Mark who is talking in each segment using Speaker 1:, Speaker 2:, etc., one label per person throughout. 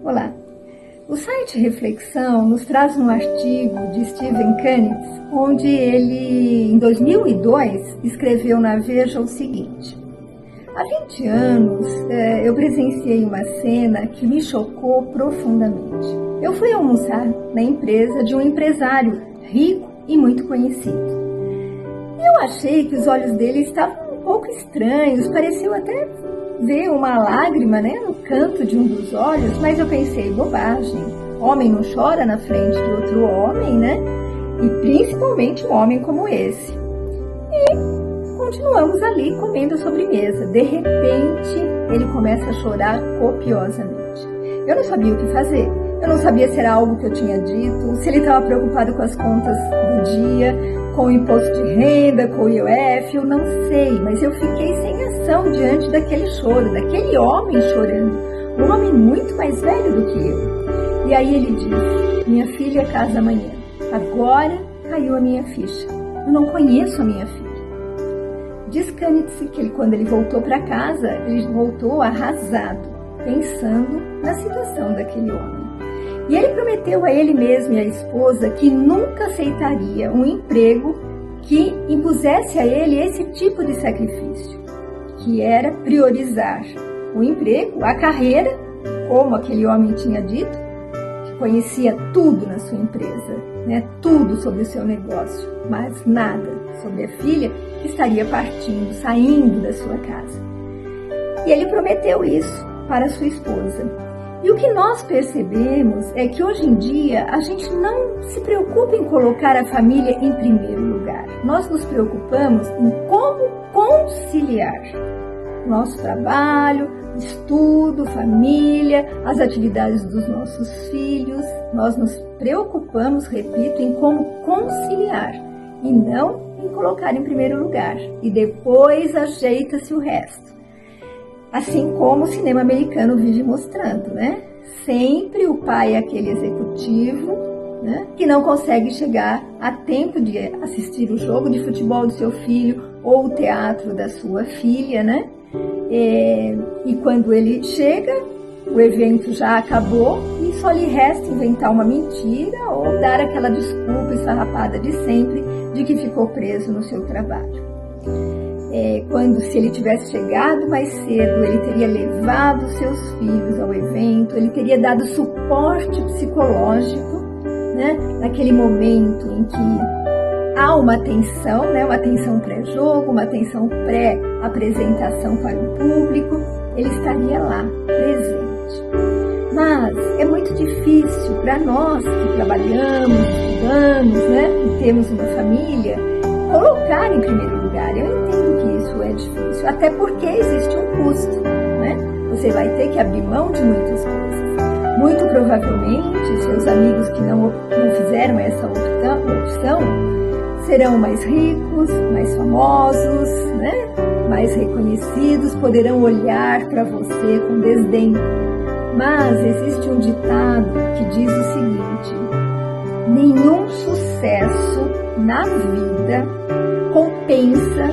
Speaker 1: Olá! O site Reflexão nos traz um artigo de Steven Canitz, onde ele, em 2002, escreveu na Veja o seguinte: há 20 anos eu presenciei uma cena que me chocou profundamente. Eu fui almoçar na empresa de um empresário rico e muito conhecido. Eu achei que os olhos dele estavam um pouco estranhos, pareceu até ver uma lágrima, no canto de um dos olhos, mas eu pensei, bobagem, homem não chora na frente de outro homem, E principalmente um homem como esse. E continuamos ali comendo a sobremesa. De repente, ele começa a chorar copiosamente. Eu não sabia o que fazer. Eu não sabia se era algo que eu tinha dito, se ele estava preocupado com as contas do dia, com o imposto de renda, com o IOF, eu não sei, mas eu fiquei sem ação diante daquele choro, daquele homem chorando, um homem muito mais velho do que eu. E aí ele disse, minha filha casa amanhã, agora caiu a minha ficha, eu não conheço a minha filha. Diz Canitz que quando ele voltou para casa, ele voltou arrasado, pensando na situação daquele homem. E ele prometeu a ele mesmo e à esposa que nunca aceitaria um emprego que impusesse a ele esse tipo de sacrifício, que era priorizar o emprego, a carreira, como aquele homem tinha dito, que conhecia tudo na sua empresa, tudo sobre o seu negócio, mas nada sobre a filha que estaria partindo, saindo da sua casa. E ele prometeu isso para sua esposa. E o que nós percebemos é que hoje em dia a gente não se preocupa em colocar a família em primeiro lugar. Nós nos preocupamos em como conciliar nosso trabalho, estudo, família, as atividades dos nossos filhos. Nós nos preocupamos, repito, em como conciliar e não em colocar em primeiro lugar. E depois ajeita-se o resto. Assim como o cinema americano vive mostrando, Sempre o pai é aquele executivo, que não consegue chegar a tempo de assistir o jogo de futebol do seu filho ou o teatro da sua filha, E quando ele chega, o evento já acabou e só lhe resta inventar uma mentira ou dar aquela desculpa esfarrapada de sempre de que ficou preso no seu trabalho. Quando, se ele tivesse chegado mais cedo, ele teria levado seus filhos ao evento, ele teria dado suporte psicológico, naquele momento em que há uma tensão pré-jogo, uma tensão pré-apresentação para o público, ele estaria lá, presente. Mas é muito difícil para nós que trabalhamos, estudamos, e temos uma família, colocar em primeiro lugar. Eu entendo que isso é difícil, até porque existe um custo, Você vai ter que abrir mão de muitas coisas. Muito provavelmente, seus amigos que não fizeram essa opção serão mais ricos, mais famosos, mais reconhecidos, poderão olhar para você com desdém. Mas existe um ditado que diz o seguinte: nenhum sucesso na vida compensa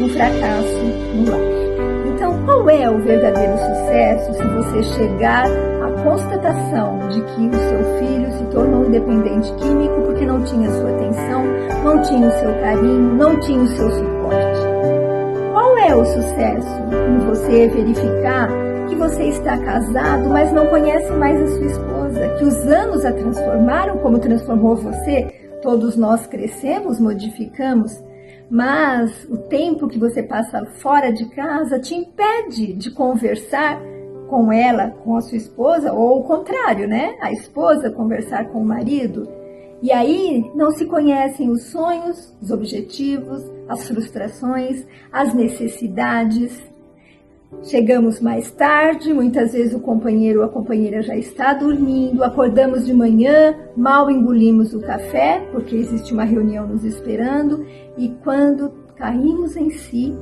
Speaker 1: um fracasso no lar. Então, qual é o verdadeiro sucesso se você chegar à constatação de que o seu filho se tornou um dependente químico porque não tinha sua atenção, não tinha o seu carinho, não tinha o seu suporte? Qual é o sucesso em você verificar que você está casado, mas não conhece mais a sua esposa, que os anos a transformaram como transformou você? Todos nós crescemos, modificamos, mas o tempo que você passa fora de casa te impede de conversar com ela, com a sua esposa, ou o contrário, a esposa conversar com o marido. E aí não se conhecem os sonhos, os objetivos, as frustrações, as necessidades. Chegamos mais tarde, muitas vezes o companheiro ou a companheira já está dormindo, acordamos de manhã, mal engolimos o café, porque existe uma reunião nos esperando, e quando caímos em si,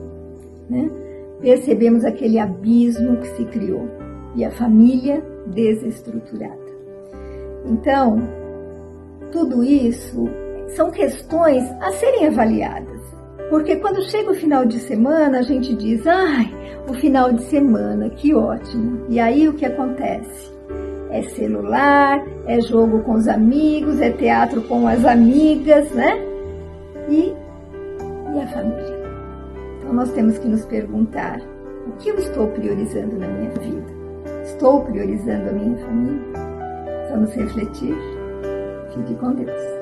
Speaker 1: percebemos aquele abismo que se criou, e a família desestruturada. Então, tudo isso são questões a serem avaliadas. Porque quando chega o final de semana, a gente diz, o final de semana, que ótimo. E aí o que acontece? é celular, é jogo com os amigos, é teatro com as amigas, né? E a família. Então nós temos que nos perguntar: o que eu estou priorizando na minha vida? Estou priorizando a minha família? Vamos refletir. Fique com Deus.